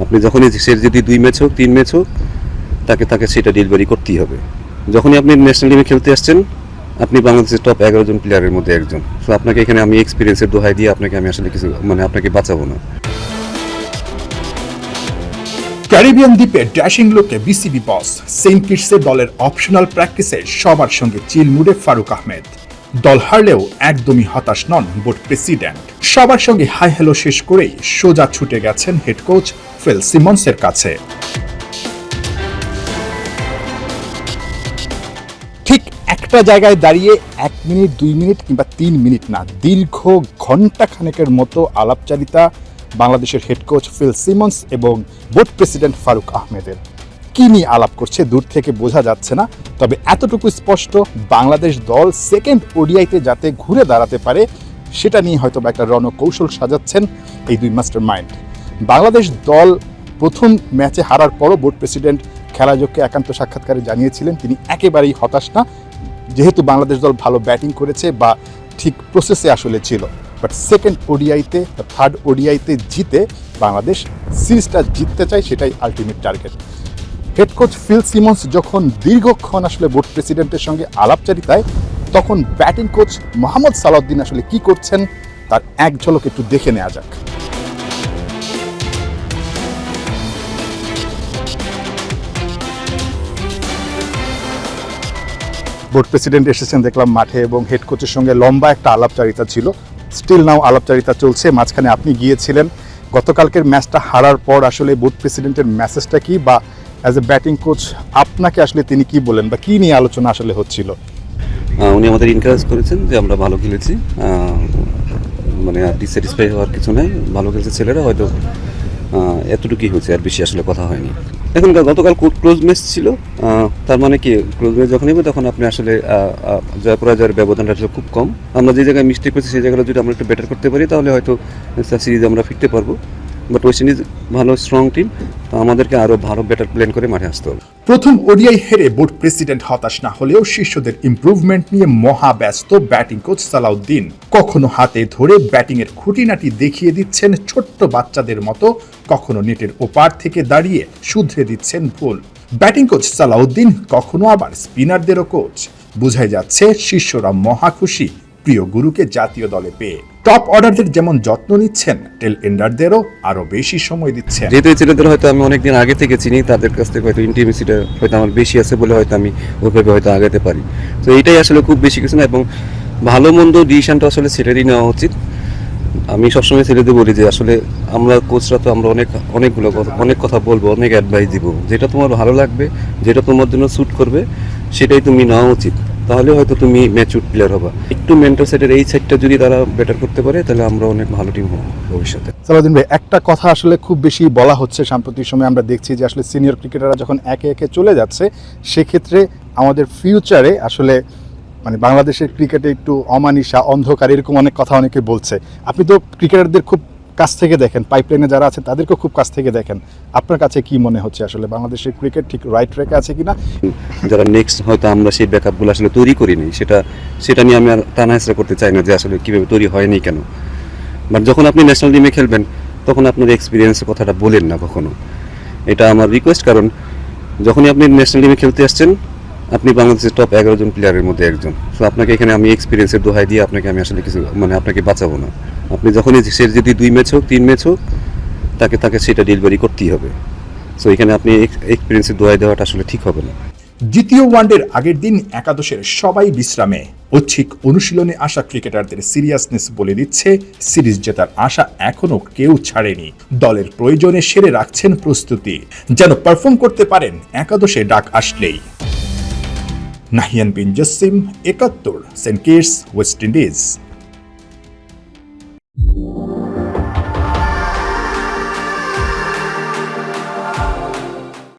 আপনি যখনই সে যদি 2 ম্যাচ হোক 3 ম্যাচ হোক তাকে সেটা ডেলিভারি করতেই হবে। যখনই আপনি ন্যাশনাল টিমে খেলতে আসছেন আপনি বাংলাদেশের টপ 11 জন প্লেয়ারের মধ্যে একজন। সো আপনাকে এখানে আমি এক্সপিরিয়েন্সের দোহাই দিয়ে আমি আসলে কিছু আপনাকে বাঁচাবো না। ক্যারিবিয়ান দ্বীপে ড্যাশিং লোকে বিসিবি বস সেন্ট কিটসে দলের অপশনাল প্র্যাকটিসে সবার সঙ্গে চিল মুডে ফারুক আহমেদ। দল হারলেও একদমই হতাশ নন বোর্ড প্রেসিডেন্ট। সবার সঙ্গে হাই হ্যালো শেষ করেই সোজা ছুটে গেছেন হেড কোচ ফিল সিমন্সের কাছে। ঠিক একটা জায়গায় দাঁড়িয়ে 1 মিনিট 2 মিনিট কিংবা 3 মিনিট না, দীর্ঘ ঘন্টা খানেকের মতো আলাপচারিতা বাংলাদেশের হেড কোচ ফিল সিমন্স এবং বোর্ড প্রেসিডেন্ট ফারুক আহমেদের। কি নিয়ে আলাপ করছে দূর থেকে বোঝা যাচ্ছে না, তবে এতটুকু স্পষ্ট, বাংলাদেশ দল সেকেন্ড ওডিআইতে যাতে ঘুরে দাঁড়াতে পারে সেটা নিয়ে হয়তো একটা রণকৌশল সাজাচ্ছেন এই দুই মাস্টার মাইন্ড। বাংলাদেশ দল প্রথম ম্যাচে হারার পরও বোর্ড প্রেসিডেন্ট খেলাযোগকে একান্ত সাক্ষাৎকারে জানিয়েছিলেন তিনি একেবারেই হতাশ না, যেহেতু বাংলাদেশ দল ভালো ব্যাটিং করেছে বা ঠিক প্রসেসে আসলে ছিল। বাট সেকেন্ড ওডিআইতে, থার্ড ওডিআইতে জিতে বাংলাদেশ সিরিজটা জিততে চায়, সেটাই ultimate target. Head coach Phil Simmons যখন দীর্ঘক্ষণ আসলে বোর্ড প্রেসিডেন্টের সঙ্গে আলাপচারিতায়, তখন ব্যাটিং কোচ মোহাম্মদ সালাউদ্দিন আসলে কি করছেন তার এক ঝলক একটু দেখে নেওয়া যাক। বোর্ড প্রেসিডেন্ট এসেছেন দেখলাম মাঠে এবং হেড কোচের সঙ্গে লম্বা একটা আলাপচারিতা ছিল। স্টিল নাও আলাপচারিতা চলছে। মাঝখানে আপনি গিয়েছিলেন। গতকালকের ম্যাচটা হারার পর আসলে বোর্ড প্রেসিডেন্টের মেসেজটা কি, বা অ্যাজ এ ব্যাটিং কোচ আপনাকে আসলে তিনি কি বলেন বা কি নিয়ে আলোচনা আসলে হচ্ছিল? উনি আমাদের এনকারেজ করেছেন যে আমরা ভালো খেলেছি, ডিসস্যাটিসফাই হওয়ার কিছু নাই, ভালো খেলছে ছেলেরা, হয়তো এতটুকুই হয়েছে, আর বেশি আসলে কথা হয়নি। এখন গতকাল ক্লোজ ম্যাচ ছিল, তার মানে কি ক্লোজ ম্যাচ যখন হবে তখন আপনি আসলে জয়পরাজয়ের ব্যবধানটা আসলে খুব কম। আমরা যে জায়গায় মিস্টেক করছি সেই জায়গাটা যদি আমরা একটু বেটার করতে পারি তাহলে হয়তো সিরিজে আমরা ফিরতে পারবো। বাট ওয়েস্ট ইন্ডিজ ভালো স্ট্রং টিম, আমাদেরকে আরও ভালো বেটার প্ল্যান করে মাঠে আসতে হবে। প্রথম ওডিআই হেরে বোর্ড প্রেসিডেন্ট হতাশ না হলেও শিষ্যদের ইমপ্রুভমেন্ট নিয়ে মহাব্যস্ত ব্যাটিং কোচ সালাউদ্দিন। কখনো হাতে ধরে ব্যাটিং এর খুঁটিনাটি দেখিয়ে দিচ্ছেন ছোট্ট বাচ্চাদের মতো, কখনো নেটের ওপার থেকে দাঁড়িয়ে শুধরে দিচ্ছেন ভুল। ব্যাটিং কোচ সালাউদ্দিন কখনো আবার স্পিনারদেরও কোচ। বোঝাই যাচ্ছে শিষ্যরা মহা খুশি প্রিয় গুরুকে জাতীয় দলে পেয়ে। টপ অর্ডারদের যেমন যত্ন নিচ্ছেন, টেল এন্ডারদেরও আরো বেশি সময় দিচ্ছেন। যেহেতু এই ছেলেদের হয়তো আমি অনেকদিন আগে থেকে চিনি, তাদের কাছ থেকে হয়তো ইন্টিমেসিটা হয়তো আমার বেশি আছে বলে হয়তো আমি ওইভাবে হয়তো আগাতে পারি। তো এইটাই আসলে খুব বেশি কিছু না, এবং ভালো মন্দ ডিসিশনটা আসলে ছেলেরই নেওয়া উচিত। আমি সবসময় ছেলেদের বলি যে আসলে আমরা কোচরা তো আমরা অনেক কথা বলবো, অনেক অ্যাডভাইস দিব, যেটা তোমার ভালো লাগবে, যেটা তোমার জন্য স্যুট করবে সেটাই তুমি নেওয়া উচিত। তাহলে হয়তো তুমি ম্যাচুর প্লেয়ার হবা। একটু মেন্টাল সাইডের এই সাইডটা যদি তারা বেটার করতে পারে তাহলে আমরা অনেক ভালো টিম হবো ভবিষ্যতে। সালাউদ্দিন ভাই, একটা কথা আসলে খুব বেশি বলা হচ্ছে সাম্প্রতিক সময়, আমরা দেখছি যে আসলে সিনিয়র ক্রিকেটাররা যখন একে একে চলে যাচ্ছে সেক্ষেত্রে আমাদের ফিউচারে আসলে বাংলাদেশের ক্রিকেটে একটু অমানিসা, অন্ধকার, এরকম অনেক কথা অনেকে বলছে। আপনি তো ক্রিকেটারদের খুব কাছ থেকে দেখেন, পাইপলাইনে যারা আছে তাদেরকেও খুব কাছ থেকে দেখেন, আপনার কাছে কি মনে হচ্ছে আসলে বাংলাদেশের ক্রিকেট ঠিক রাইট ট্র্যাকে আছে কিনা? যারা নেক্সট হয়তো আমরা সেই ব্যাকআপগুলো আসলে তৈরি করিনি, সেটা নিয়ে আমি আর টানাহেসরা করতে চাই না যে আসলে কীভাবে তৈরি হয়নি কেন। বাট যখন আপনি ন্যাশনাল টিমে খেলবেন তখন আপনার এক্সপিরিয়েন্সের কথাটা বলেন না কখনো, এটা আমার রিকোয়েস্ট। কারণ যখনই আপনি ন্যাশনাল টিমে খেলতে আসছেন আপনি বাংলাদেশের টপ 11 জন প্লেয়ারের মধ্যে একজন। সো আপনাকে এখানে আমি এক্সপিরিয়েন্সের দোহাই দিয়ে আমি আসলে কিছু আপনাকে বাঁচাবো না। আপনি যখনই সে যদি 2 ম্যাচ হোক 3 ম্যাচ হোক তাকে সেটা ডেলিভারি করতেই হবে। সো এখানে আপনি এক্সপিরিয়েন্সের দোহাই দেওয়াটা আসলে ঠিক হবে না। দ্বিতীয় ওয়ানডের আগের দিন একাদশের সবাই বিশ্রামে। ঐচ্ছিক অনুশীলনে আসা ক্রিকেটারদের সিরিয়াসনেস বলে দিচ্ছে সিরিজ জেতার আশা এখনো কেউ ছাড়েনি। দলের প্রয়োজনে সেরে রাখছেন প্রস্তুতি, যেন পারফর্ম করতে পারেন একাদশে ডাক আসলেই। Nahiyan bin Jasim, 71, Saint Kitts, West Indies.